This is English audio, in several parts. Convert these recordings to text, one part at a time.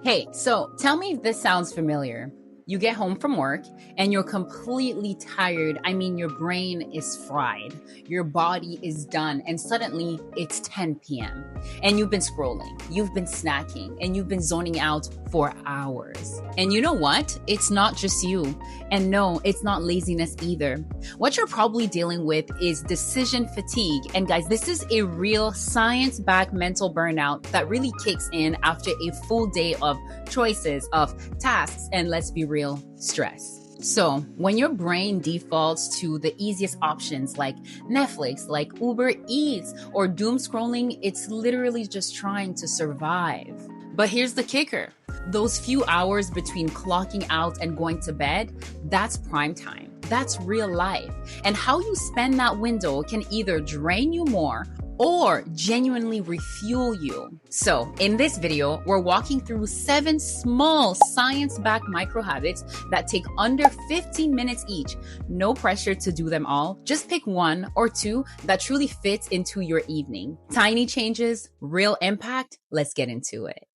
Hey, so tell me if this sounds familiar. You get home from work and you're completely tired. I mean, your brain is fried, your body is done, and suddenly it's 10 p.m. And you've been scrolling, you've been snacking, and you've been zoning out for hours. And you know what? It's not just you. And no, it's not laziness either. What you're probably dealing with is decision fatigue. And guys, this is a real science-backed mental burnout that really kicks in after a full day of choices, of tasks, and let's be real, stress. So when your brain defaults to the easiest options like Netflix, like Uber Eats, or doom scrolling, it's literally just trying to survive. But here's the kicker. Those few hours between clocking out and going to bed, that's prime time. That's real life. And how you spend that window can either drain you more or genuinely refuel you. So in this video, we're walking through 7 small science-backed micro habits that take under 15 minutes each. No pressure to do them all. Just pick 1 or 2 that truly fits into your evening. Tiny changes, real impact. Let's get into it.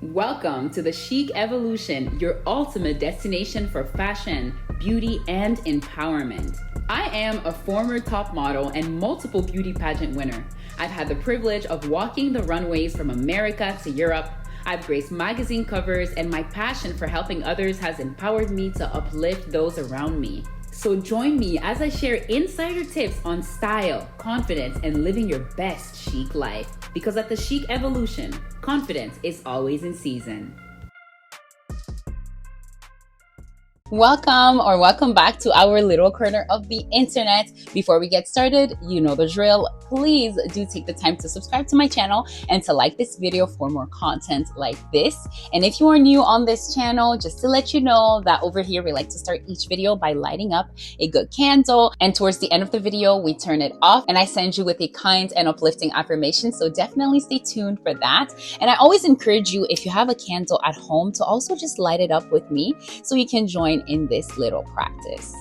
Welcome to the Chic Evolution, your ultimate destination for fashion, beauty, and empowerment. I am a former top model and multiple beauty pageant winner. I've had the privilege of walking the runways from America to Europe. I've graced magazine covers, and my passion for helping others has empowered me to uplift those around me. So join me as I share insider tips on style, confidence, and living your best chic life. Because at the Chic Evolution, confidence is always in season. Welcome back to our little corner of the internet. Before we get started, you know the drill. Please do take the time to subscribe to my channel and to like this video for more content like this. And if you are new on this channel, just to let you know that over here, we like to start each video by lighting up a good candle. And towards the end of the video, we turn it off and I send you with a kind and uplifting affirmation. So definitely stay tuned for that. And I always encourage you, if you have a candle at home, to also just light it up with me so you can join in this little practice.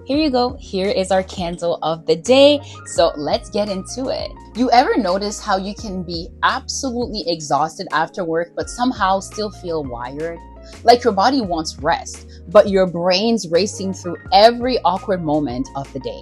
Here you go. Here is our candle of the day. So let's get into it. You ever notice how you can be absolutely exhausted after work, but somehow still feel wired? Like your body wants rest, but your brain's racing through every awkward moment of the day.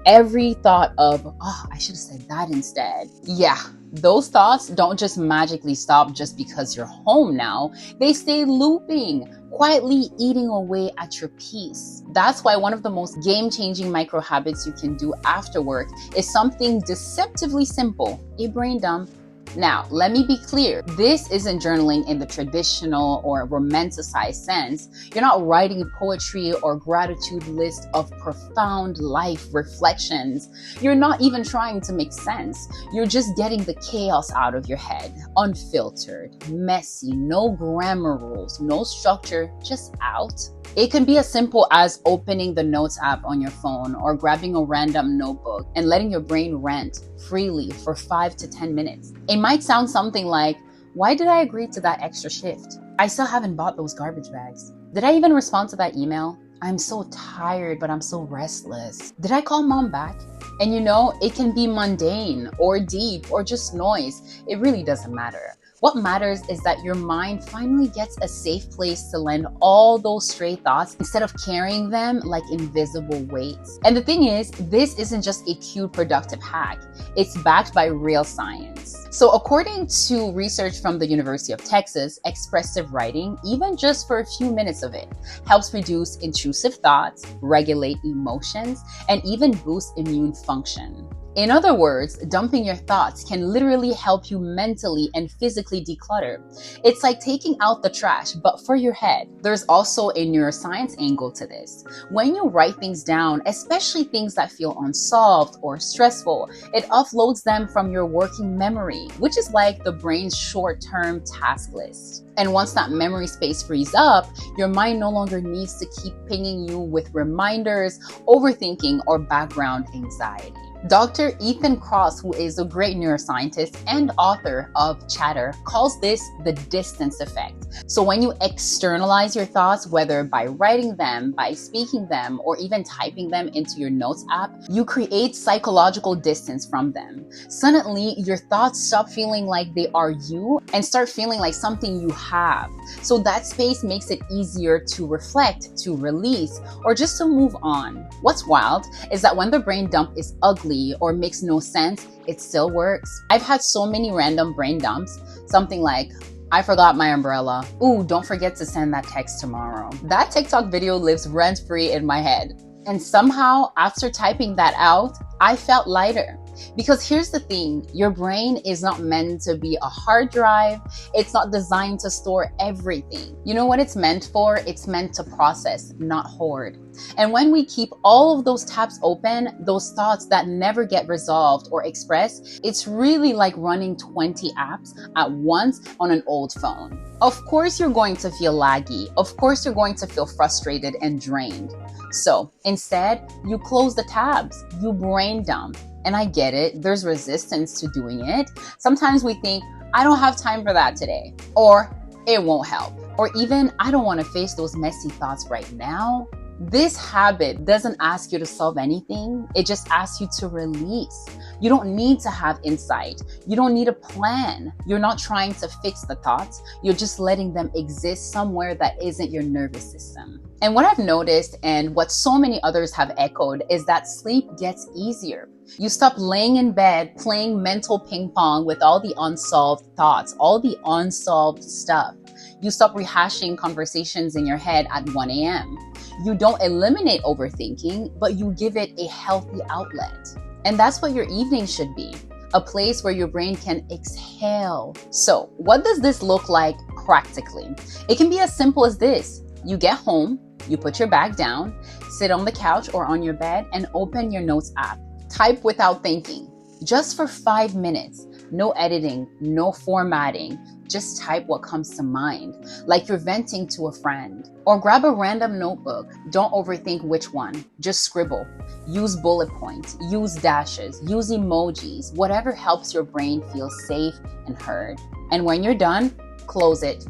Every thought of, oh, I should have said that instead. Yeah. Those thoughts don't just magically stop just because you're home now. They stay looping, quietly eating away at your peace. That's why one of the most game-changing micro habits you can do after work is something deceptively simple, a brain dump. Now, let me be clear. This isn't journaling in the traditional or romanticized sense. You're not writing poetry or gratitude list of profound life reflections. You're not even trying to make sense. You're just getting the chaos out of your head, unfiltered, messy, no grammar rules, no structure, just out. It can be as simple as opening the Notes app on your phone or grabbing a random notebook and letting your brain rant freely for 5 to 10 minutes. It might sound something like, why did I agree to that extra shift? I still haven't bought those garbage bags. Did I even respond to that email? I'm so tired, but I'm so restless. Did I call mom back? And you know, it can be mundane or deep or just noise. It really doesn't matter. What matters is that your mind finally gets a safe place to land all those stray thoughts instead of carrying them like invisible weights. And the thing is, this isn't just a cute productive hack. It's backed by real science. So according to research from the University of Texas, expressive writing, even just for a few minutes of it, helps reduce intrusive thoughts, regulate emotions, and even boost immune function. In other words, dumping your thoughts can literally help you mentally and physically declutter. It's like taking out the trash, but for your head. There's also a neuroscience angle to this. When you write things down, especially things that feel unsolved or stressful, it offloads them from your working memory, which is like the brain's short-term task list. And once that memory space frees up, your mind no longer needs to keep pinging you with reminders, overthinking, or background anxiety. Dr. Ethan Kross, who is a great neuroscientist and author of Chatter, calls this the distance effect. So when you externalize your thoughts, whether by writing them, by speaking them, or even typing them into your notes app, you create psychological distance from them. Suddenly, your thoughts stop feeling like they are you and start feeling like something you have. So that space makes it easier to reflect, to release, or just to move on. What's wild is that when the brain dump is ugly or makes no sense, it still works. I've had so many random brain dumps, something like, I forgot my umbrella. Ooh, don't forget to send that text tomorrow. That TikTok video lives rent-free in my head. And somehow, after typing that out, I felt lighter. Because here's the thing, your brain is not meant to be a hard drive. It's not designed to store everything. You know what it's meant for? It's meant to process, not hoard. And when we keep all of those tabs open, those thoughts that never get resolved or expressed, it's really like running 20 apps at once on an old phone. Of course, you're going to feel laggy. Of course, you're going to feel frustrated and drained. So instead, you close the tabs, you brain dump. And I get it, there's resistance to doing it. Sometimes we think, I don't have time for that today, or it won't help, or even I don't want to face those messy thoughts right now. This habit doesn't ask you to solve anything. It just asks you to release. You don't need to have insight. You don't need a plan. You're not trying to fix the thoughts. You're just letting them exist somewhere that isn't your nervous system. And what I've noticed, and what so many others have echoed, is that sleep gets easier. You stop laying in bed playing mental ping pong with all the unsolved thoughts, all the unsolved stuff. You stop rehashing conversations in your head at 1 a.m. You don't eliminate overthinking, but you give it a healthy outlet. And that's what your evening should be, a place where your brain can exhale. So what does this look like practically? It can be as simple as this. You get home, you put your bag down, sit on the couch or on your bed, and open your notes app. Type without thinking, just for 5 minutes. No editing, no formatting. Just type what comes to mind, like you're venting to a friend. Or grab a random notebook. Don't overthink which one. Just scribble. Use bullet points, use dashes, use emojis, whatever helps your brain feel safe and heard. And when you're done, close it.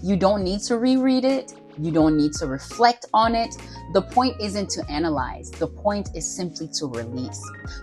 You don't need to reread it. You don't need to reflect on it. The point isn't to analyze. The point is simply to release,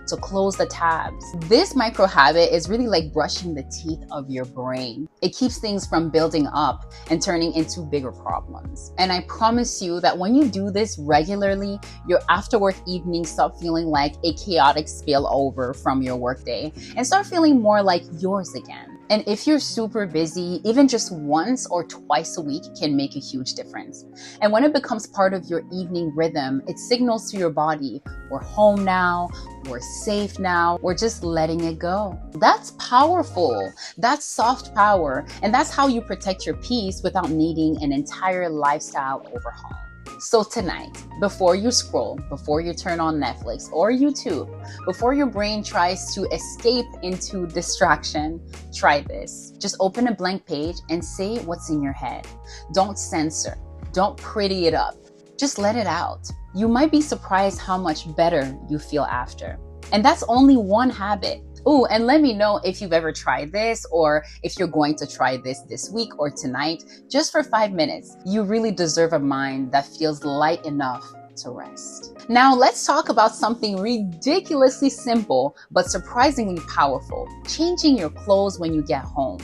to close the tabs. This micro habit is really like brushing the teeth of your brain. It keeps things from building up and turning into bigger problems. And I promise you that when you do this regularly, your after work evenings stop feeling like a chaotic spillover from your workday and start feeling more like yours again. And if you're super busy, even just once or twice a week can make a huge difference. And when it becomes part of your evening rhythm, it signals to your body, we're home now, we're safe now, we're just letting it go. That's powerful. That's soft power. And that's how you protect your peace without needing an entire lifestyle overhaul. So tonight, before you scroll, before you turn on Netflix or YouTube, before your brain tries to escape into distraction, try this. Just open a blank page and say what's in your head. Don't censor. Don't pretty it up. Just let it out. You might be surprised how much better you feel after. And that's only one habit. Oh, and let me know if you've ever tried this or if you're going to try this week or tonight, just for 5 minutes. You really deserve a mind that feels light enough to rest. Now let's talk about something ridiculously simple, but surprisingly powerful. Changing your clothes when you get home.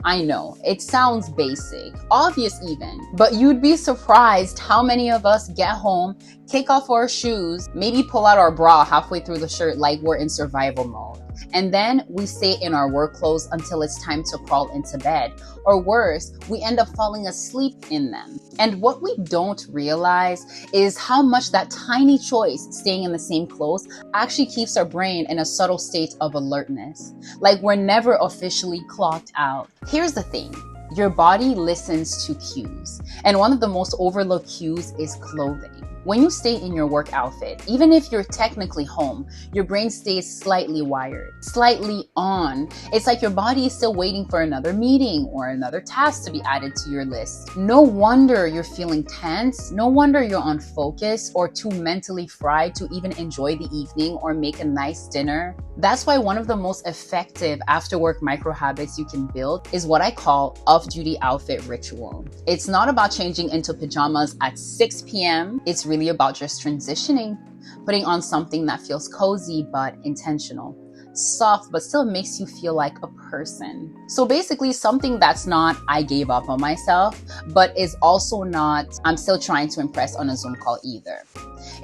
I know, it sounds basic, obvious even, but you'd be surprised how many of us get home, take off our shoes, maybe pull out our bra halfway through the shirt like we're in survival mode. And then we stay in our work clothes until it's time to crawl into bed. Or worse, we end up falling asleep in them. And what we don't realize is how much that tiny choice, staying in the same clothes, actually keeps our brain in a subtle state of alertness. Like we're never officially clocked out. Here's the thing. Your body listens to cues. And one of the most overlooked cues is clothing. When you stay in your work outfit, even if you're technically home, your brain stays slightly wired, slightly on. It's like your body is still waiting for another meeting or another task to be added to your list. No wonder you're feeling tense. No wonder you're on focus or too mentally fried to even enjoy the evening or make a nice dinner. That's why one of the most effective after-work micro habits you can build is what I call off-duty outfit ritual. It's not about changing into pajamas at 6 p.m. It's really about just transitioning, putting on something that feels cozy but intentional, soft but still makes you feel like a person. So basically something that's not I gave up on myself, but is also not I'm still trying to impress on a Zoom call either.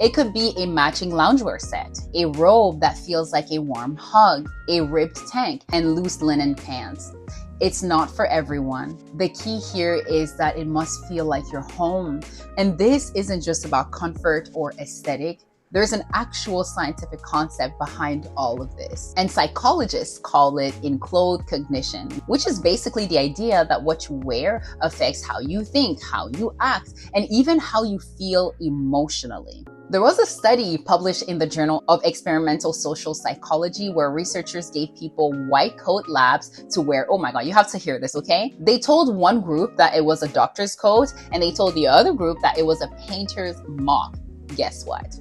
It could be a matching loungewear set, a robe that feels like a warm hug, a ribbed tank, and loose linen pants. It's not for everyone. The key here is that it must feel like you're home. And this isn't just about comfort or aesthetic. There's an actual scientific concept behind all of this. And psychologists call it enclothed cognition, which is basically the idea that what you wear affects how you think, how you act, and even how you feel emotionally. There was a study published in the Journal of Experimental Social Psychology where researchers gave people white coat labs to wear. Oh my God, you have to hear this, okay? They told one group that it was a doctor's coat, and they told the other group that it was a painter's mock. Guess what?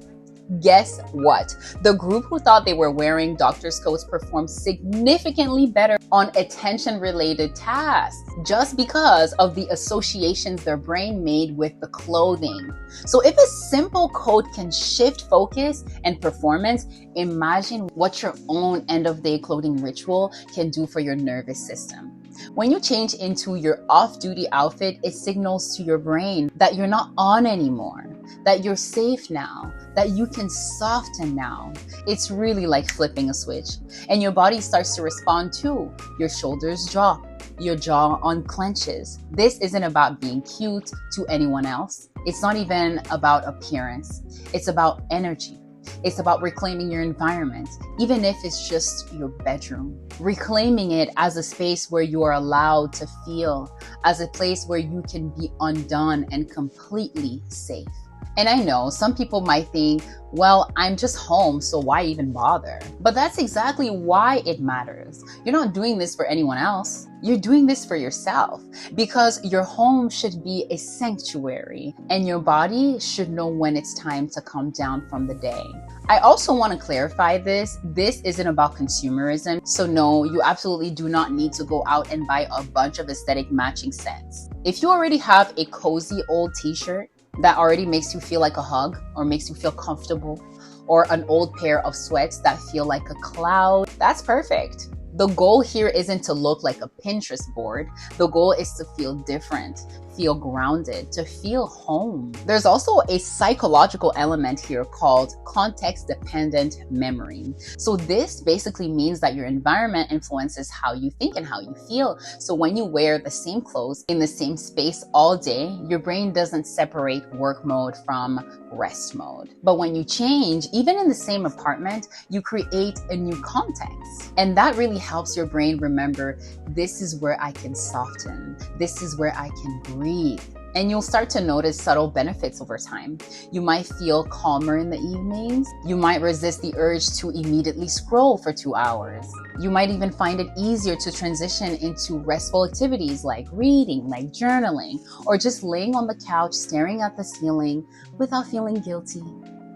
Guess what? The group who thought they were wearing doctor's coats performed significantly better on attention-related tasks just because of the associations their brain made with the clothing. So if a simple coat can shift focus and performance, imagine what your own end-of-day clothing ritual can do for your nervous system. When you change into your off-duty outfit, it signals to your brain that you're not on anymore, that you're safe now, that you can soften now. It's really like flipping a switch, and your body starts to respond too. Your shoulders drop, your jaw unclenches. This isn't about being cute to anyone else. It's not even about appearance. It's about energy. It's about reclaiming your environment, even if it's just your bedroom. Reclaiming it as a space where you are allowed to feel, as a place where you can be undone and completely safe. And I know some people might think, well, I'm just home, so why even bother? But that's exactly why it matters. You're not doing this for anyone else. You're doing this for yourself, because your home should be a sanctuary and your body should know when it's time to come down from the day. I also want to clarify this. This isn't about consumerism. So no, you absolutely do not need to go out and buy a bunch of aesthetic matching sets. If you already have a cozy old t-shirt that already makes you feel like a hug or makes you feel comfortable, or an old pair of sweats that feel like a cloud, that's perfect. The goal here isn't to look like a Pinterest board. The goal is to feel different, feel grounded, to feel home. There's also a psychological element here called context-dependent memory. So this basically means that your environment influences how you think and how you feel. So when you wear the same clothes in the same space all day, your brain doesn't separate work mode from rest mode. But when you change, even in the same apartment, you create a new context. And that really helps your brain remember, this is where I can soften. This is where I can breathe. And you'll start to notice subtle benefits over time. You might feel calmer in the evenings. You might resist the urge to immediately scroll for 2 hours. You might even find it easier to transition into restful activities like reading, like journaling, or just laying on the couch staring at the ceiling without feeling guilty.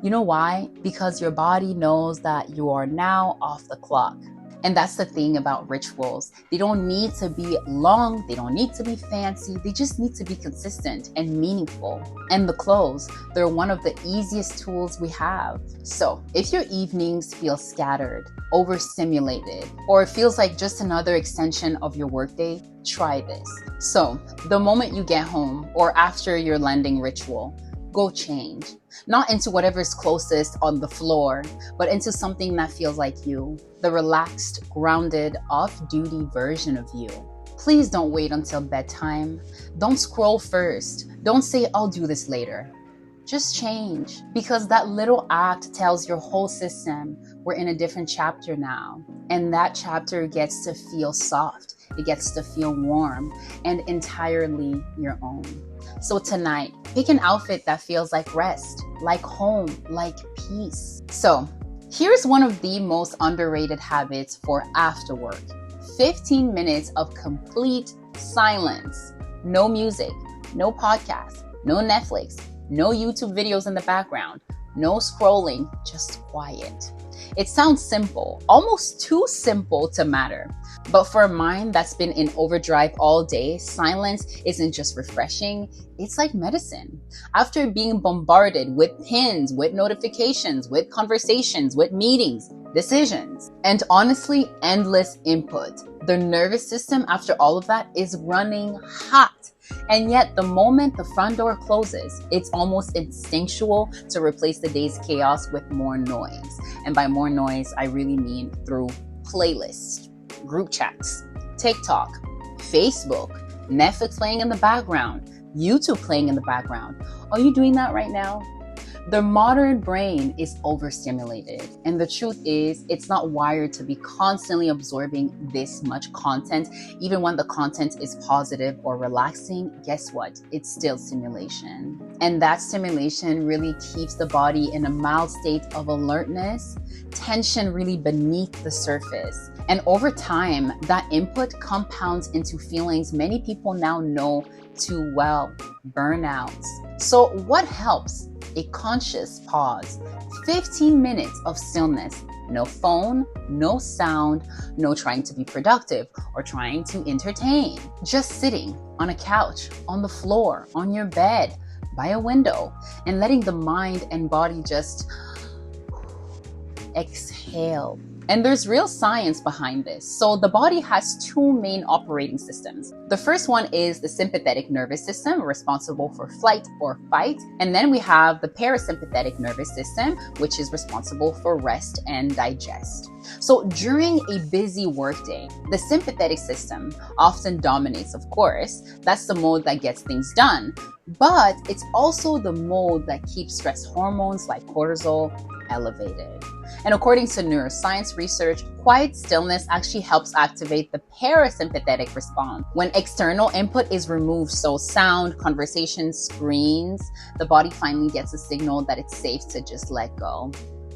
You know why? Because your body knows that you are now off the clock. And that's the thing about rituals. They don't need to be long, they don't need to be fancy, they just need to be consistent and meaningful. And the clothes, they're one of the easiest tools we have. So if your evenings feel scattered, overstimulated, or it feels like just another extension of your workday, try this. So the moment you get home or after your landing ritual, go change. Not into whatever's closest on the floor, but into something that feels like you, the relaxed, grounded, off-duty version of you. Please don't wait until bedtime. Don't scroll first. Don't say, I'll do this later. Just change, because that little act tells your whole system we're in a different chapter now. And that chapter gets to feel soft. It gets to feel warm and entirely your own. So tonight, Pick an outfit that feels like rest, like home, like peace. So here's one of the most underrated habits for after work. 15 minutes of complete silence. No music, no podcast, no Netflix, no YouTube videos in the background, no scrolling, just quiet. It sounds simple, almost too simple to matter. But for a mind that's been in overdrive all day, silence isn't just refreshing, it's like medicine. After being bombarded with pings, with notifications, with conversations, with meetings, decisions, and honestly, endless input, the nervous system after all of that is running hot. And yet, the moment the front door closes, it's almost instinctual to replace the day's chaos with more noise. And by more noise, I really mean through playlists, group chats, TikTok, Facebook, Netflix playing in the background, YouTube playing in the background. Are you doing that right now? The modern brain is overstimulated, and the truth is it's not wired to be constantly absorbing this much content. Even when the content is positive or relaxing, guess what? It's still stimulation. And that stimulation really keeps the body in a mild state of alertness, tension really beneath the surface. And over time, that input compounds into feelings many people now know too well, burnouts. So what helps? A conscious pause, 15 minutes of stillness, no phone, no sound, no trying to be productive or trying to entertain. Just sitting on a couch, on the floor, on your bed, by a window, and letting the mind and body just exhale. And there's real science behind this. So the body has two main operating systems. The first one is the sympathetic nervous system, responsible for flight or fight. And then we have the parasympathetic nervous system, which is responsible for rest and digest. So during a busy workday, the sympathetic system often dominates, of course. That's the mode that gets things done. But it's also the mode that keeps stress hormones like cortisol elevated. And according to neuroscience research, quiet stillness actually helps activate the parasympathetic response. When external input is removed, so sound, conversations, screens, the body finally gets a signal that it's safe to just let go.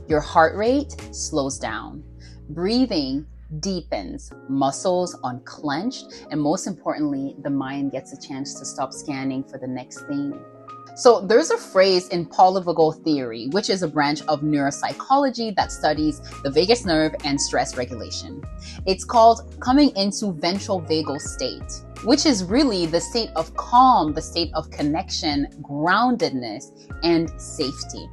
Your heart rate slows down. Breathing deepens, muscles unclenched, and most importantly, the mind gets a chance to stop scanning for the next thing. So there's a phrase in polyvagal theory, which is a branch of neuropsychology that studies the vagus nerve and stress regulation. It's called coming into ventral vagal state, which is really the state of calm, the state of connection, groundedness, and safety.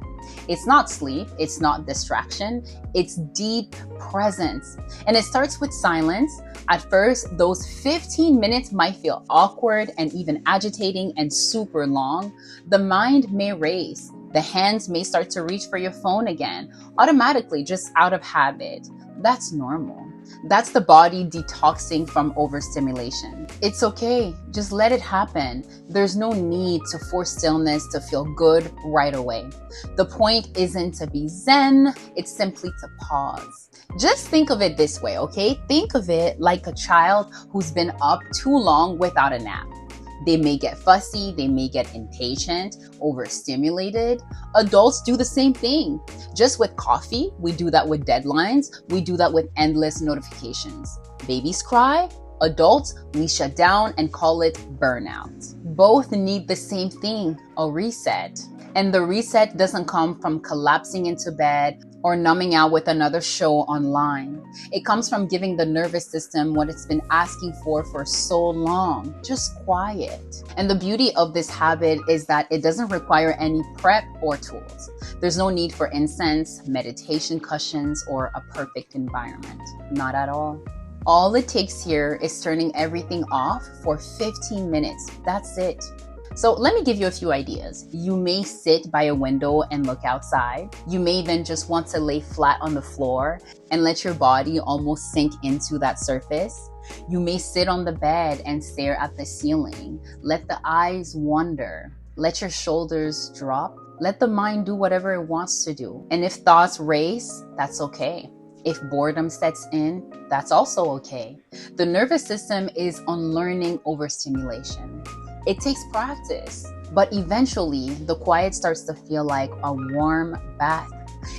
It's not sleep, it's not distraction, it's deep presence. And it starts with silence. At first, those 15 minutes might feel awkward and even agitating and super long. The mind may race. The hands may start to reach for your phone again, automatically, just out of habit. That's normal. That's the body detoxing from overstimulation. It's okay. Just let it happen. There's no need to force stillness to feel good right away. The point isn't to be zen. It's simply to pause. Just think of it this way, okay? Think of it like a child who's been up too long without a nap. They may get fussy, they may get impatient, overstimulated. Adults do the same thing. Just with coffee, we do that with deadlines, we do that with endless notifications. Babies cry, adults, we shut down and call it burnout. Both need the same thing, a reset. And the reset doesn't come from collapsing into bed or numbing out with another show online. It comes from giving the nervous system what it's been asking for so long, just quiet. And the beauty of this habit is that it doesn't require any prep or tools. There's no need for incense, meditation cushions, or a perfect environment. Not at all. All it takes here is turning everything off for 15 minutes. That's it. So let me give you a few ideas. You may sit by a window and look outside. You may then just want to lay flat on the floor and let your body almost sink into that surface. You may sit on the bed and stare at the ceiling. Let the eyes wander. Let your shoulders drop. Let the mind do whatever it wants to do. And if thoughts race, that's okay. If boredom sets in, that's also okay. The nervous system is unlearning overstimulation. It takes practice, but eventually the quiet starts to feel like a warm bath,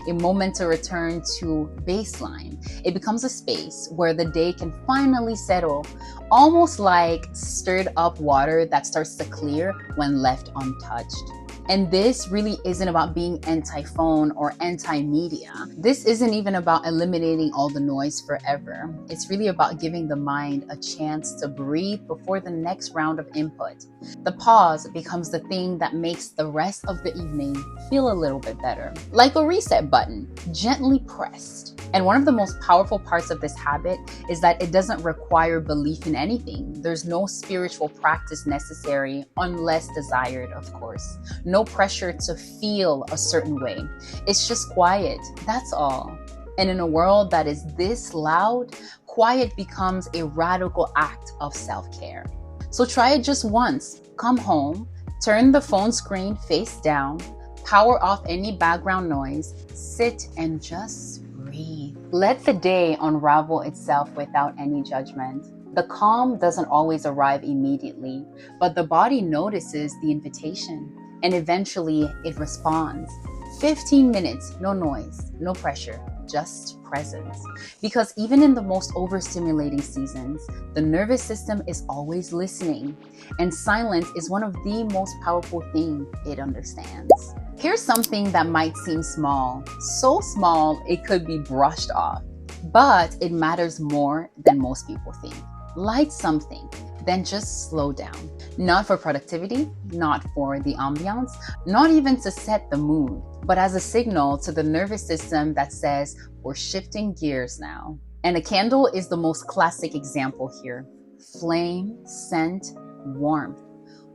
a moment to return to baseline. It becomes a space where the day can finally settle, almost like stirred up water that starts to clear when left untouched. And this really isn't about being anti-phone or anti-media. This isn't even about eliminating all the noise forever. It's really about giving the mind a chance to breathe before the next round of input. The pause becomes the thing that makes the rest of the evening feel a little bit better. Like a reset button, gently pressed. And one of the most powerful parts of this habit is that it doesn't require belief in anything. There's no spiritual practice necessary unless desired, of course. No pressure to feel a certain way. It's just quiet, that's all. And in a world that is this loud, quiet becomes a radical act of self-care. So try it just once. Come home, turn the phone screen face down, power off any background noise, sit and just breathe. Let the day unravel itself without any judgment. The calm doesn't always arrive immediately, but the body notices the invitation and eventually it responds. 15 minutes, no noise, no pressure, just presence. Because even in the most overstimulating seasons, the nervous system is always listening, and silence is one of the most powerful things it understands. Here's something that might seem small, so small it could be brushed off, but it matters more than most people think. Light something, then just slow down. Not for productivity, not for the ambiance, not even to set the mood, but as a signal to the nervous system that says, we're shifting gears now. And a candle is the most classic example here. Flame, scent, warmth.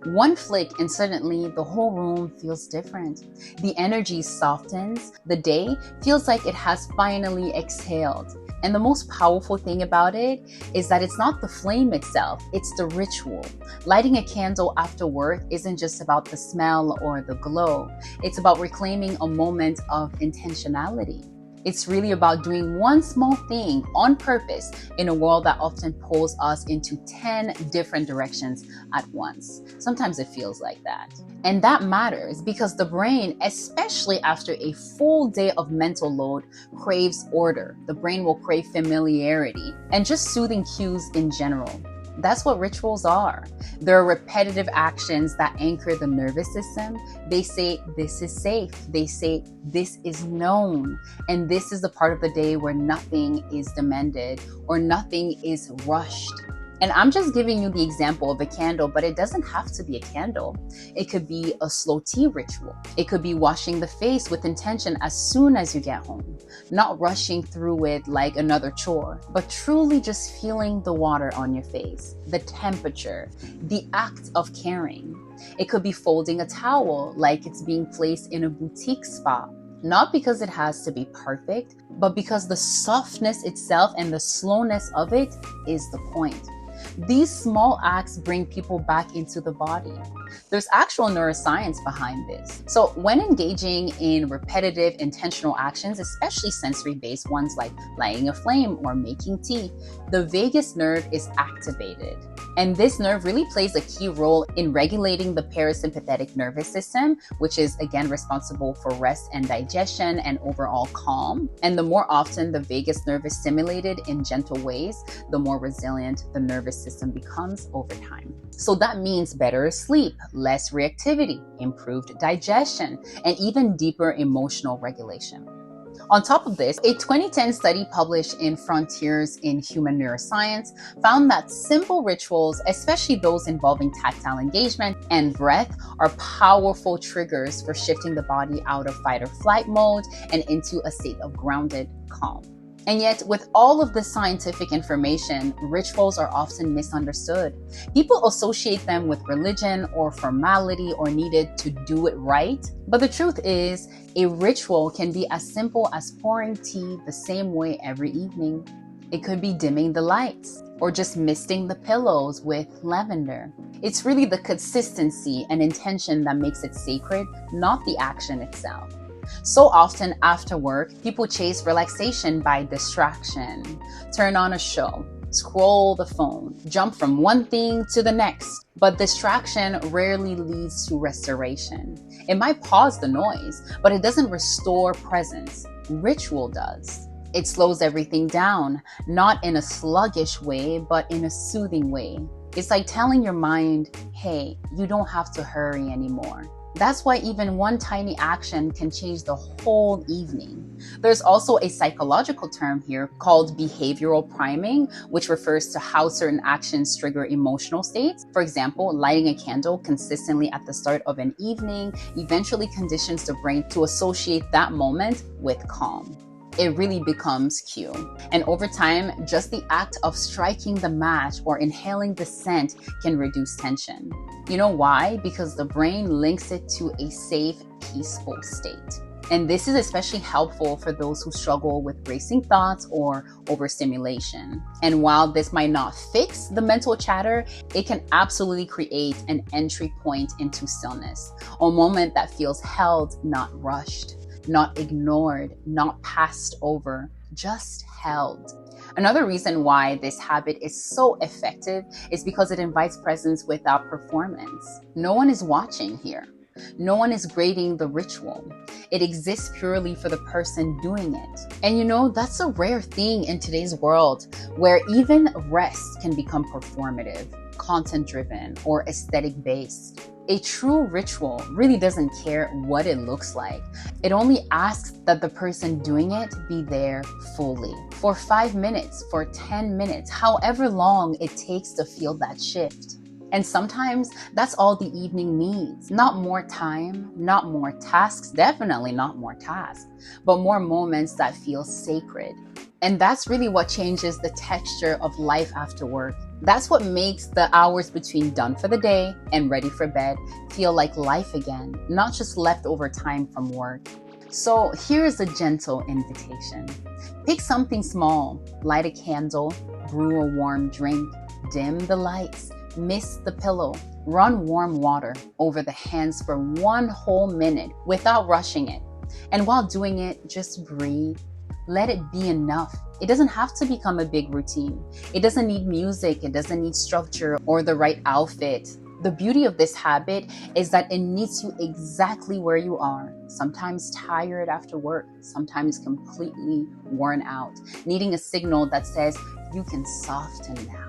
One flick and suddenly the whole room feels different. The energy softens. The day feels like it has finally exhaled. And the most powerful thing about it is that it's not the flame itself, it's the ritual. Lighting a candle after work isn't just about the smell or the glow. It's about reclaiming a moment of intentionality. It's really about doing one small thing on purpose in a world that often pulls us into 10 different directions at once. Sometimes it feels like that. And that matters because the brain, especially after a full day of mental load, craves order. The brain will crave familiarity and just soothing cues in general. That's what rituals are. They're repetitive actions that anchor the nervous system. They say, this is safe. They say, this is known. And this is the part of the day where nothing is demanded or nothing is rushed. And I'm just giving you the example of a candle, but it doesn't have to be a candle. It could be a slow tea ritual. It could be washing the face with intention as soon as you get home, not rushing through it like another chore, but truly just feeling the water on your face, the temperature, the act of caring. It could be folding a towel like it's being placed in a boutique spa. Not because it has to be perfect, but because the softness itself and the slowness of it is the point. These small acts bring people back into the body. There's actual neuroscience behind this. So when engaging in repetitive, intentional actions, especially sensory-based ones like lighting a flame or making tea, the vagus nerve is activated. And this nerve really plays a key role in regulating the parasympathetic nervous system, which is again responsible for rest and digestion and overall calm. And the more often the vagus nerve is stimulated in gentle ways, the more resilient the nervous system becomes over time. So that means better sleep, less reactivity, improved digestion, and even deeper emotional regulation. On top of this, a 2010 study published in Frontiers in Human Neuroscience found that simple rituals, especially those involving tactile engagement and breath, are powerful triggers for shifting the body out of fight or flight mode and into a state of grounded calm. And yet, with all of this scientific information, rituals are often misunderstood. People associate them with religion or formality or needed to do it right. But the truth is, a ritual can be as simple as pouring tea the same way every evening. It could be dimming the lights or just misting the pillows with lavender. It's really the consistency and intention that makes it sacred, not the action itself. So often after work, people chase relaxation by distraction. Turn on a show, scroll the phone, jump from one thing to the next. But distraction rarely leads to restoration. It might pause the noise, but it doesn't restore presence. Ritual does. It slows everything down, not in a sluggish way, but in a soothing way. It's like telling your mind, hey, you don't have to hurry anymore. That's why even one tiny action can change the whole evening. There's also a psychological term here called behavioral priming, which refers to how certain actions trigger emotional states. For example, lighting a candle consistently at the start of an evening eventually conditions the brain to associate that moment with calm. It really becomes cue. And over time, just the act of striking the match or inhaling the scent can reduce tension. You know why? Because the brain links it to a safe, peaceful state. And this is especially helpful for those who struggle with racing thoughts or overstimulation. And while this might not fix the mental chatter, it can absolutely create an entry point into stillness, a moment that feels held, not rushed, not ignored, not passed over, just held. Another reason why this habit is so effective is because it invites presence without performance. No one is watching here. No one is grading the ritual. It exists purely for the person doing it. And you know, that's a rare thing in today's world where even rest can become performative, content-driven, or aesthetic-based. A true ritual really doesn't care what it looks like. It only asks that the person doing it be there fully. For 5 minutes, for 10 minutes, however long it takes to feel that shift. And sometimes that's all the evening needs. Not more time, not more tasks, definitely not more tasks, but more moments that feel sacred. And that's really what changes the texture of life after work. That's what makes the hours between done for the day and ready for bed feel like life again, not just leftover time from work. So here's a gentle invitation. Pick something small, light a candle, brew a warm drink, dim the lights, mist the pillow, run warm water over the hands for 1 whole minute without rushing it. And while doing it, just breathe. Let it be enough. It doesn't have to become a big routine. It doesn't need music. It doesn't need structure or the right outfit. The beauty of this habit is that it meets you exactly where you are. Sometimes tired after work, sometimes completely worn out, needing a signal that says you can soften now.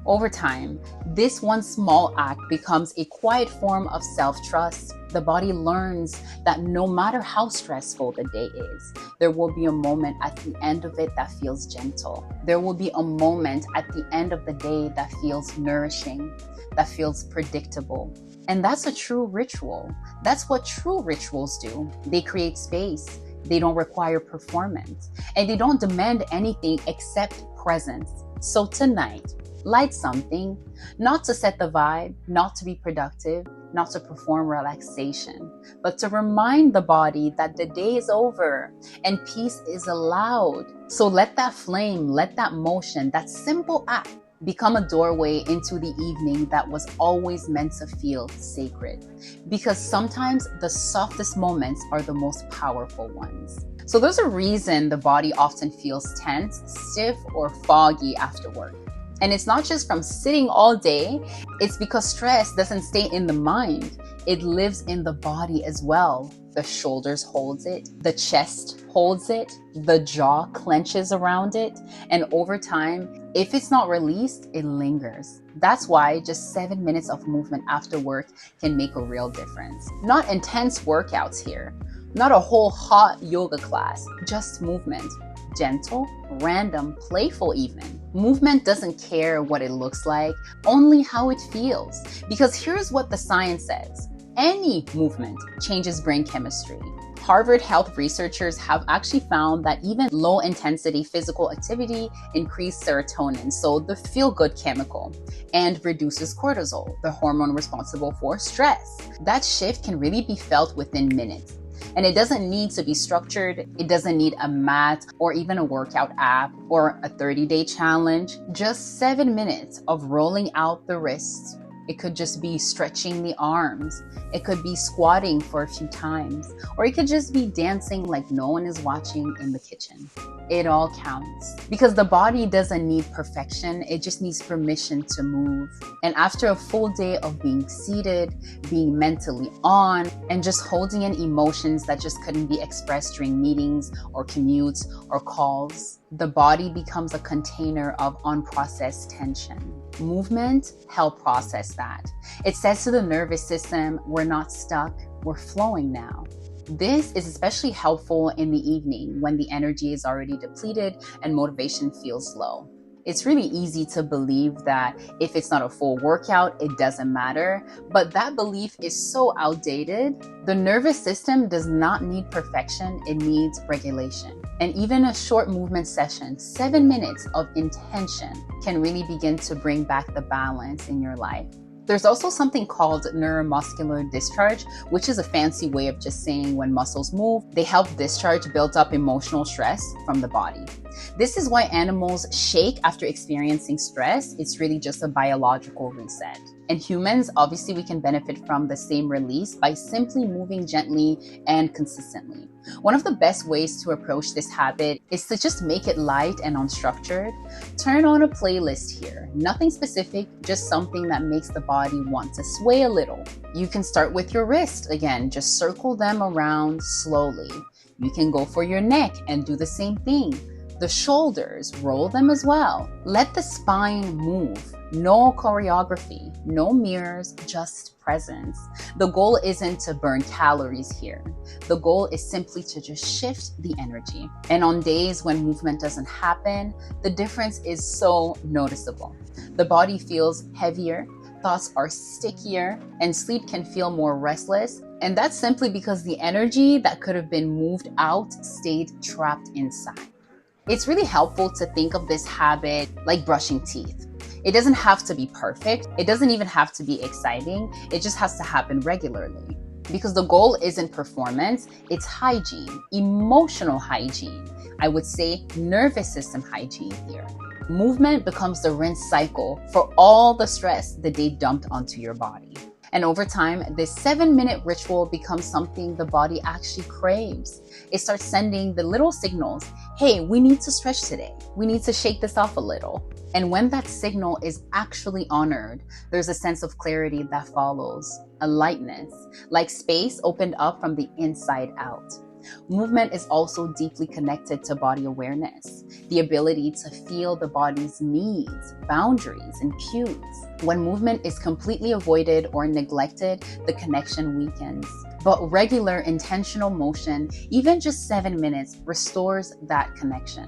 Over time, this one small act becomes a quiet form of self-trust. The body learns that no matter how stressful the day is, there will be a moment at the end of it that feels gentle. There will be a moment at the end of the day that feels nourishing, that feels predictable. And that's a true ritual. That's what true rituals do. They create space. They don't require performance. And they don't demand anything except presence. So tonight, light something, not to set the vibe, not to be productive, not to perform relaxation, but to remind the body that the day is over and peace is allowed. So let that flame, let that motion, that simple act become a doorway into the evening that was always meant to feel sacred. Because sometimes the softest moments are the most powerful ones. So there's a reason the body often feels tense, stiff, or foggy after work. And it's not just from sitting all day, it's because stress doesn't stay in the mind. It lives in the body as well. The shoulders holds it, the chest holds it, the jaw clenches around it, and over time, if it's not released, it lingers. That's why just 7 minutes of movement after work can make a real difference. Not intense workouts here, not a whole hot yoga class, just movement. Gentle, random, playful even. Movement doesn't care what it looks like, only how it feels. Because here's what the science says. Any movement changes brain chemistry. Harvard health researchers have actually found that even low-intensity physical activity increases serotonin, so the feel-good chemical, and reduces cortisol, the hormone responsible for stress. That shift can really be felt within minutes. And it doesn't need to be structured. It doesn't need a mat or even a workout app or a 30-day challenge. Just 7 minutes of rolling out the wrists, It could just be stretching the arms. It could be squatting for a few times, or it could just be dancing like no one is watching in the kitchen. It all counts because the body doesn't need perfection. It just needs permission to move. And after a full day of being seated, being mentally on, and just holding in emotions that just couldn't be expressed during meetings or commutes or calls, the body becomes a container of unprocessed tension. Movement helps process that. It says to the nervous system, we're not stuck, we're flowing now. This is especially helpful in the evening when the energy is already depleted and motivation feels low. It's really easy to believe that if it's not a full workout, it doesn't matter, but that belief is so outdated. The nervous system does not need perfection, it needs regulation. And even a short movement session, 7 minutes of intention, can really begin to bring back the balance in your life. There's also something called neuromuscular discharge, which is a fancy way of just saying when muscles move, they help discharge built up emotional stress from the body. This is why animals shake after experiencing stress. It's really just a biological reset. And humans, obviously, we can benefit from the same release by simply moving gently and consistently. One of the best ways to approach this habit is to just make it light and unstructured. Turn on a playlist here. Nothing specific, just something that makes the body want to sway a little. You can start with your wrist. Again, just circle them around slowly. You can go for your neck and do the same thing. The shoulders, roll them as well. Let the spine move. No choreography, no mirrors, just presence. The goal isn't to burn calories here. The goal is simply to just shift the energy. And on days when movement doesn't happen, the difference is so noticeable. The body feels heavier, thoughts are stickier, and sleep can feel more restless. And that's simply because the energy that could have been moved out stayed trapped inside. It's really helpful to think of this habit like brushing teeth. It doesn't have to be perfect. It doesn't even have to be exciting. It just has to happen regularly. Because the goal isn't performance, it's hygiene, emotional hygiene. I would say nervous system hygiene here. Movement becomes the rinse cycle for all the stress the day dumped onto your body. And over time, this 7-minute ritual becomes something the body actually craves. It starts sending the little signals, hey, we need to stretch today. We need to shake this off a little. And when that signal is actually honored, there's a sense of clarity that follows, a lightness, like space opened up from the inside out. Movement is also deeply connected to body awareness, the ability to feel the body's needs, boundaries, and cues. When movement is completely avoided or neglected, the connection weakens. But regular intentional motion, even just 7 minutes, restores that connection.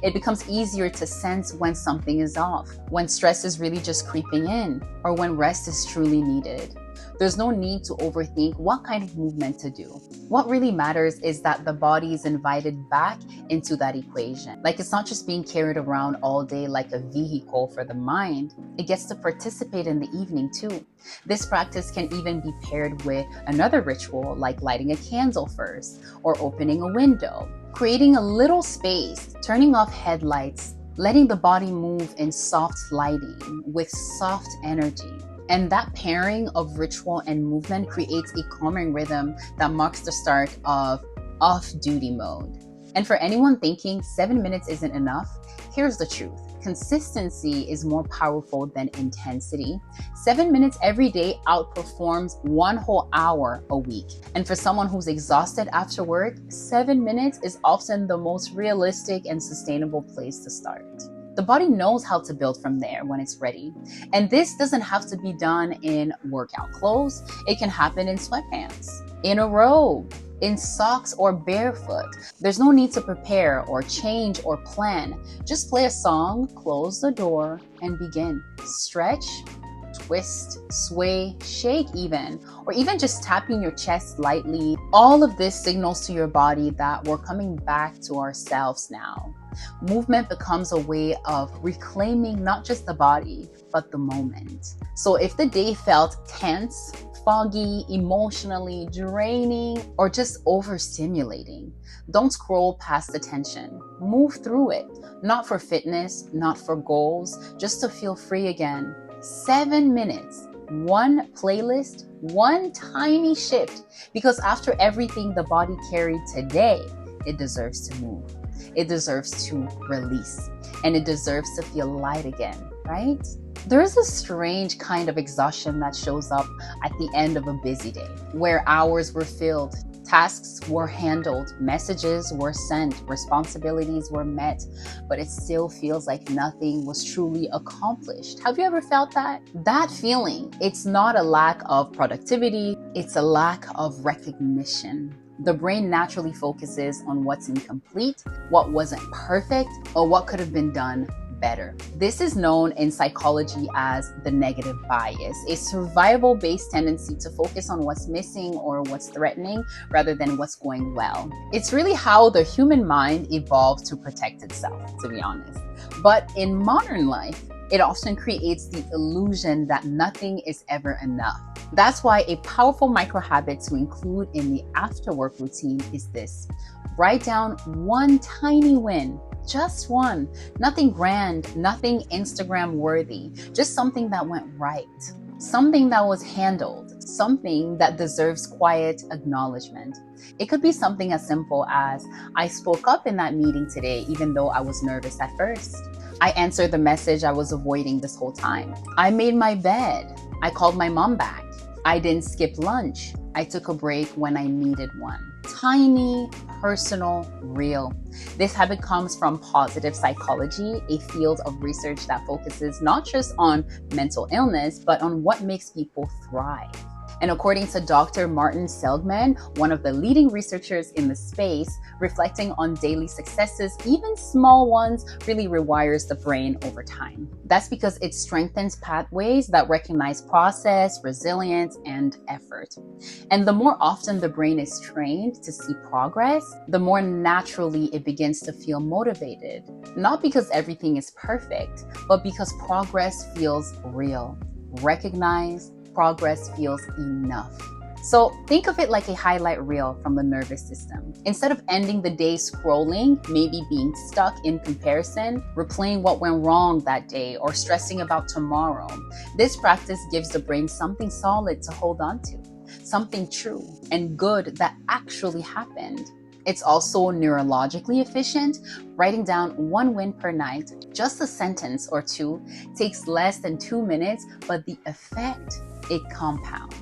It becomes easier to sense when something is off, when stress is really just creeping in, or when rest is truly needed. There's no need to overthink what kind of movement to do. What really matters is that the body is invited back into that equation. Like it's not just being carried around all day like a vehicle for the mind. It gets to participate in the evening too. This practice can even be paired with another ritual like lighting a candle first or opening a window, creating a little space, turning off headlights, letting the body move in soft lighting with soft energy. And that pairing of ritual and movement creates a calming rhythm that marks the start of off-duty mode. And for anyone thinking 7 minutes isn't enough, here's the truth. Consistency is more powerful than intensity. 7 minutes every day outperforms 1 whole hour a week. And for someone who's exhausted after work, 7 minutes is often the most realistic and sustainable place to start. The body knows how to build from there when it's ready. And this doesn't have to be done in workout clothes. It can happen in sweatpants, in a robe, in socks, or barefoot. There's no need to prepare or change or plan. Just play a song, close the door, and begin. Stretch, twist, sway, shake even, or even just tapping your chest lightly. All of this signals to your body that we're coming back to ourselves now. Movement becomes a way of reclaiming not just the body, but the moment. So if the day felt tense, foggy, emotionally draining, or just overstimulating, don't scroll past the tension. Move through it, not for fitness, not for goals, just to feel free again. 7 minutes, one playlist, one tiny shift. Because after everything the body carried today, it deserves to move. It deserves to release. And it deserves to feel light again, right? There is a strange kind of exhaustion that shows up at the end of a busy day, where hours were filled, tasks were handled, messages were sent, responsibilities were met, but it still feels like nothing was truly accomplished. Have you ever felt that? That feeling, it's not a lack of productivity, it's a lack of recognition. The brain naturally focuses on what's incomplete, what wasn't perfect, or what could have been done better. This is known in psychology as the negative bias, a survival-based tendency to focus on what's missing or what's threatening rather than what's going well. It's really how the human mind evolved to protect itself, to be honest. But in modern life, it often creates the illusion that nothing is ever enough. That's why a powerful micro habit to include in the after work routine is this. Write down one tiny win. Just one. Nothing grand, nothing Instagram worthy, just something that went right, something that was handled, something that deserves quiet acknowledgement. It could be something as simple as, I spoke up in that meeting today, even though I was nervous at first. I answered the message I was avoiding this whole time. I made my bed. I called my mom back. I didn't skip lunch. I took a break when I needed one. Tiny, personal, real. This habit comes from positive psychology, a field of research that focuses not just on mental illness, but on what makes people thrive. And according to Dr. Martin Seligman, one of the leading researchers in the space, reflecting on daily successes, even small ones, really rewires the brain over time. That's because it strengthens pathways that recognize process, resilience, and effort. And the more often the brain is trained to see progress, the more naturally it begins to feel motivated. Not because everything is perfect, but because progress feels real, recognized. Progress feels enough. So think of it like a highlight reel from the nervous system. Instead of ending the day scrolling, maybe being stuck in comparison, replaying what went wrong that day, or stressing about tomorrow, this practice gives the brain something solid to hold on to, something true and good that actually happened. It's also neurologically efficient. Writing down one win per night, just a sentence or two, takes less than 2 minutes, but the effect, it compounds.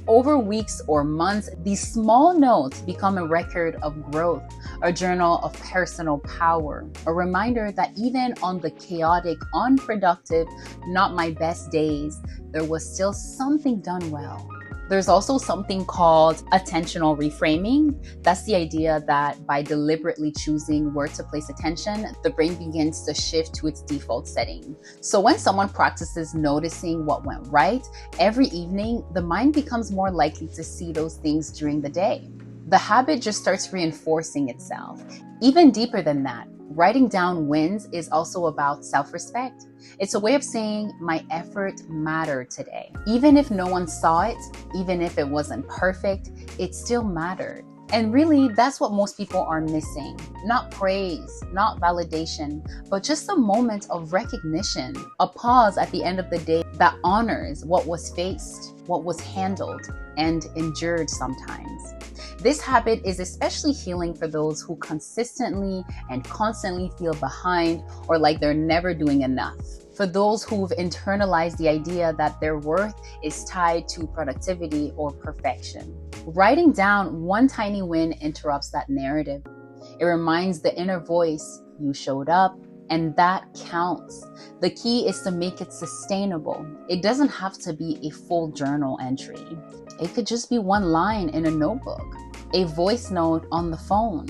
Over weeks or months, these small notes become a record of growth, a journal of personal power, a reminder that even on the chaotic, unproductive, not my best days, there was still something done well. There's also something called attentional reframing. That's the idea that by deliberately choosing where to place attention, the brain begins to shift to its default setting. So when someone practices noticing what went right, every evening, the mind becomes more likely to see those things during the day. The habit just starts reinforcing itself. Even deeper than that, writing down wins is also about self-respect. It's a way of saying my effort mattered today. Even if no one saw it, even if it wasn't perfect, it still mattered. And really, that's what most people are missing. Not praise, not validation, but just a moment of recognition, a pause at the end of the day that honors what was faced, what was handled, and endured sometimes. This habit is especially healing for those who consistently and constantly feel behind or like they're never doing enough. For those who've internalized the idea that their worth is tied to productivity or perfection. Writing down one tiny win interrupts that narrative. It reminds the inner voice, you showed up, and that counts. The key is to make it sustainable. It doesn't have to be a full journal entry. It could just be one line in a notebook, a voice note on the phone,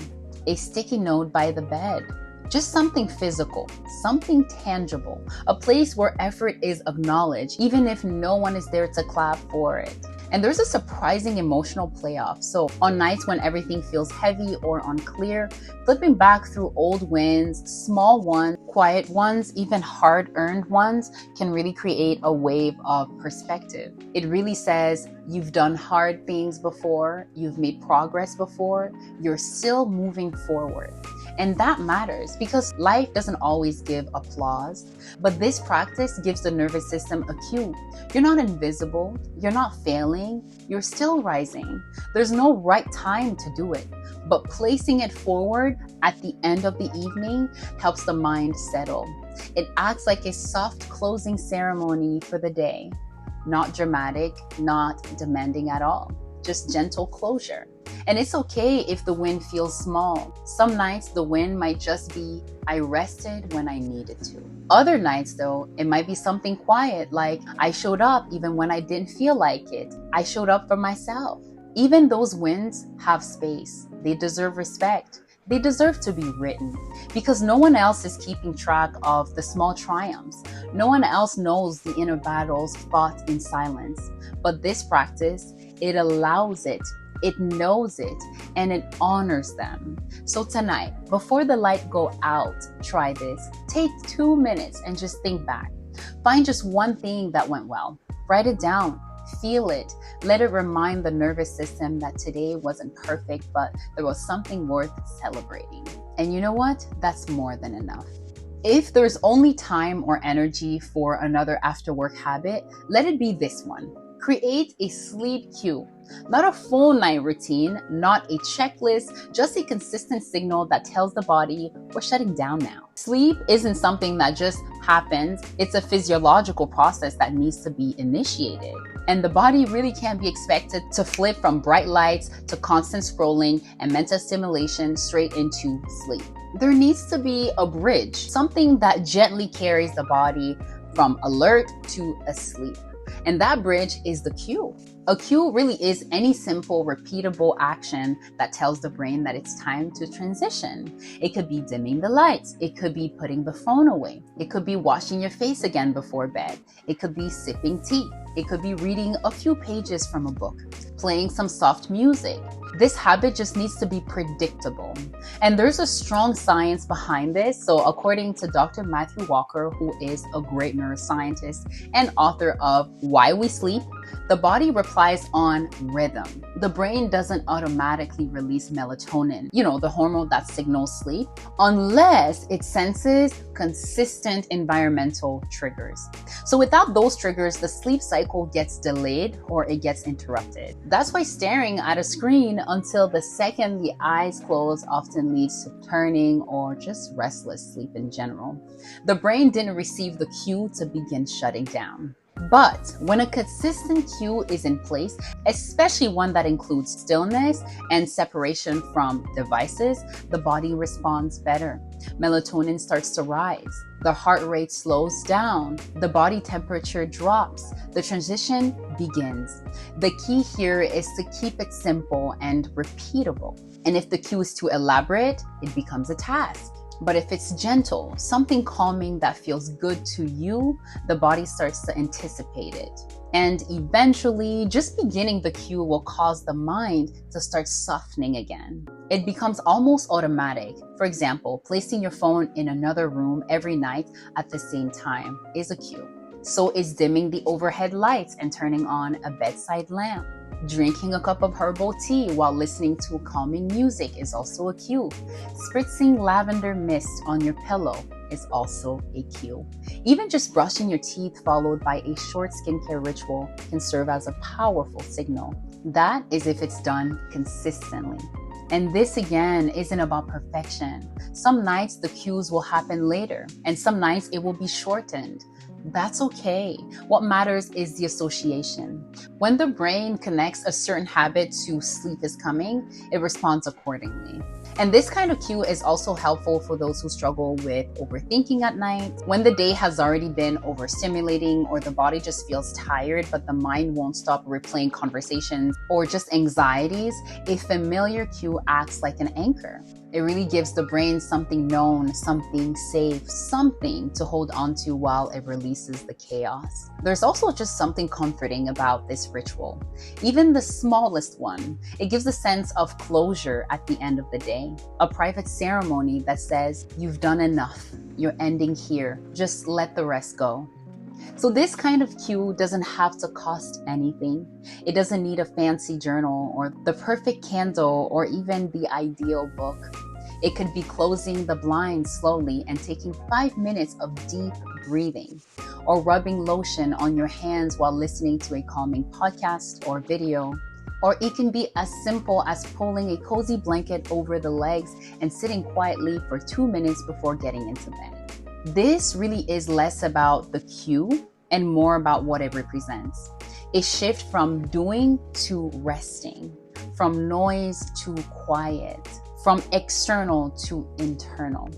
a sticky note by the bed. Just something physical, something tangible, a place where effort is acknowledged, even if no one is there to clap for it. And there's a surprising emotional payoff. So on nights when everything feels heavy or unclear, flipping back through old wins, small ones, quiet ones, even hard-earned ones, can really create a wave of perspective. It really says you've done hard things before, you've made progress before, you're still moving forward. And that matters because life doesn't always give applause, but this practice gives the nervous system a cue. You're not invisible, you're not failing, you're still rising. There's no right time to do it, but placing it forward at the end of the evening helps the mind settle. It acts like a soft closing ceremony for the day. Not dramatic, not demanding at all, just gentle closure. And it's okay if the win feels small. Some nights the win might just be, I rested when I needed to. Other nights though, it might be something quiet like, I showed up even when I didn't feel like it. I showed up for myself. Even those wins have space. They deserve respect. They deserve to be written because no one else is keeping track of the small triumphs. No one else knows the inner battles fought in silence. But this practice, it allows it, it knows it, and it honors them. So tonight, before the light go out, try this. Take 2 minutes and just think back. Find just one thing that went well. Write it down. Feel it. Let it remind the nervous system that today wasn't perfect, but there was something worth celebrating. And you know what? That's more than enough. If there's only time or energy for another after work habit, let it be this one. Create a sleep cue. Not a full night routine, not a checklist, just a consistent signal that tells the body we're shutting down now. Sleep isn't something that just happens. It's a physiological process that needs to be initiated. And the body really can't be expected to flip from bright lights to constant scrolling and mental stimulation straight into sleep. There needs to be a bridge, something that gently carries the body from alert to asleep. And that bridge is the cue. A cue really is any simple, repeatable action that tells the brain that it's time to transition. It could be dimming the lights. It could be putting the phone away. It could be washing your face again before bed. It could be sipping tea. It could be reading a few pages from a book, playing some soft music. This habit just needs to be predictable. And there's a strong science behind this. So according to Dr. Matthew Walker, who is a great neuroscientist and author of Why We Sleep, the body replies on rhythm. The brain doesn't automatically release melatonin, the hormone that signals sleep, unless it senses consistent environmental triggers. So without those triggers, the sleep cycle gets delayed or it gets interrupted. That's why staring at a screen until the second the eyes close often leads to turning or just restless sleep in general. The brain didn't receive the cue to begin shutting down. But when a consistent cue is in place, especially one that includes stillness and separation from devices, the body responds better. Melatonin starts to rise. The heart rate slows down. The body temperature drops. The transition begins. The key here is to keep it simple and repeatable. And if the cue is too elaborate, it becomes a task. But if it's gentle, something calming that feels good to you, the body starts to anticipate it. And eventually, just beginning the cue will cause the mind to start softening again. It becomes almost automatic. For example, placing your phone in another room every night at the same time is a cue. So is dimming the overhead lights and turning on a bedside lamp. Drinking a cup of herbal tea while listening to calming music is also a cue. Spritzing lavender mist on your pillow is also a cue. Even just brushing your teeth followed by a short skincare ritual can serve as a powerful signal. That is if it's done consistently. And this again isn't about perfection. Some nights the cues will happen later, and some nights it will be shortened. That's okay. What matters is the association. When the brain connects a certain habit to sleep is coming, it responds accordingly. And this kind of cue is also helpful for those who struggle with overthinking at night, when the day has already been overstimulating or the body just feels tired but the mind won't stop replaying conversations, or just anxieties. A familiar cue acts like an anchor. It really gives the brain something known, something safe, something to hold on to while it releases the chaos. There's also just something comforting about this ritual. Even the smallest one, it gives a sense of closure at the end of the day. A private ceremony that says, you've done enough, you're ending here, just let the rest go. So this kind of cue doesn't have to cost anything. It doesn't need a fancy journal or the perfect candle or even the ideal book. It could be closing the blinds slowly and taking 5 minutes of deep breathing, or rubbing lotion on your hands while listening to a calming podcast or video. Or it can be as simple as pulling a cozy blanket over the legs and sitting quietly for 2 minutes before getting into bed. This really is less about the cue and more about what it represents. A shift from doing to resting, from noise to quiet, from external to internal.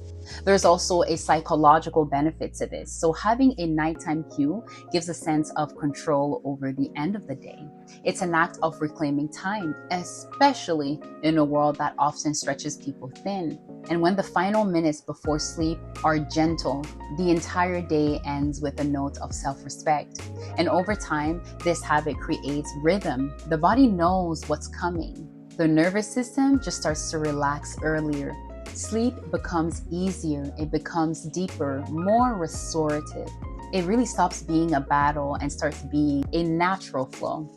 There's also a psychological benefit to this. So having a nighttime cue gives a sense of control over the end of the day. It's an act of reclaiming time, especially in a world that often stretches people thin. And when the final minutes before sleep are gentle, the entire day ends with a note of self-respect. And over time, this habit creates rhythm. The body knows what's coming. The nervous system just starts to relax earlier. Sleep becomes easier, it becomes deeper, more restorative. It really stops being a battle and starts being a natural flow.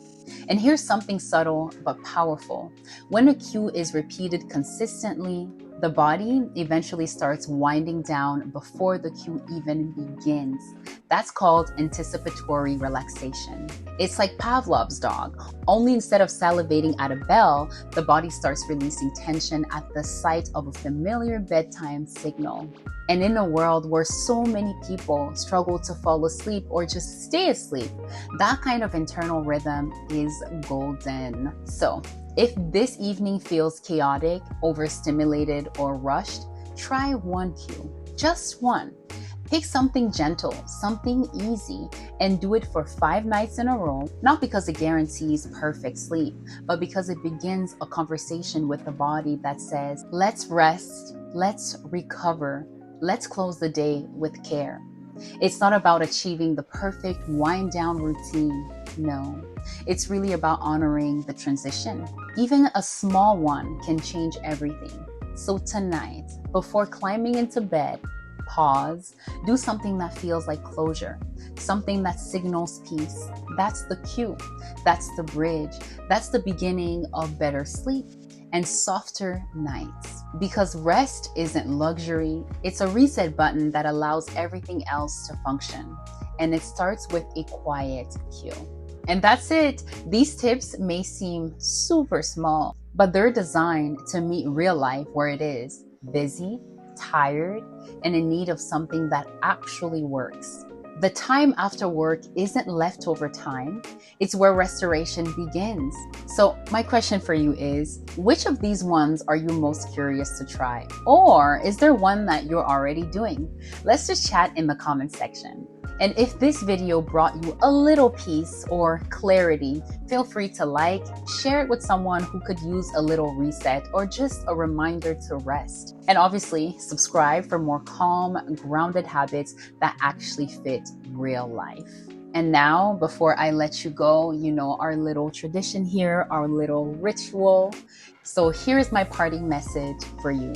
And here's something subtle but powerful. When a cue is repeated consistently, the body eventually starts winding down before the cue even begins. That's called anticipatory relaxation. It's like Pavlov's dog, only instead of salivating at a bell, the body starts releasing tension at the sight of a familiar bedtime signal. And in a world where so many people struggle to fall asleep or just stay asleep, that kind of internal rhythm is golden. So, if this evening feels chaotic, overstimulated, or rushed, try one cue, just one. Pick something gentle, something easy, and do it for 5 nights in a row, not because it guarantees perfect sleep, but because it begins a conversation with the body that says, let's rest, let's recover, let's close the day with care. It's not about achieving the perfect wind down routine. No, it's really about honoring the transition. Even a small one can change everything. So tonight, before climbing into bed, pause, do something that feels like closure, something that signals peace. That's the cue. That's the bridge. That's the beginning of better sleep and softer nights. Because rest isn't luxury, it's a reset button that allows everything else to function. And it starts with a quiet cue. And that's it. These tips may seem super small, but they're designed to meet real life where it is, busy, tired, and in need of something that actually works. The time after work isn't leftover time, it's where restoration begins. So my question for you is, which of these ones are you most curious to try? Or is there one that you're already doing? Let's just chat in the comment section. And if this video brought you a little peace or clarity, feel free to like, share it with someone who could use a little reset or just a reminder to rest. And obviously, subscribe for more calm, grounded habits that actually fit real life. And now, before I let you go, you know our little tradition here, our little ritual. So here's my parting message for you.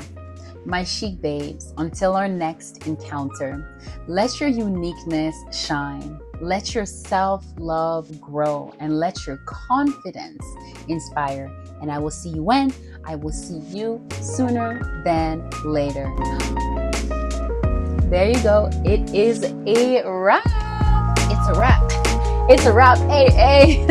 My chic babes, until our next encounter, let your uniqueness shine. Let your self-love grow and let your confidence inspire. And I will see you when? I will see you sooner than later. There you go. It is a wrap. It's a wrap. It's a wrap. Hey, hey.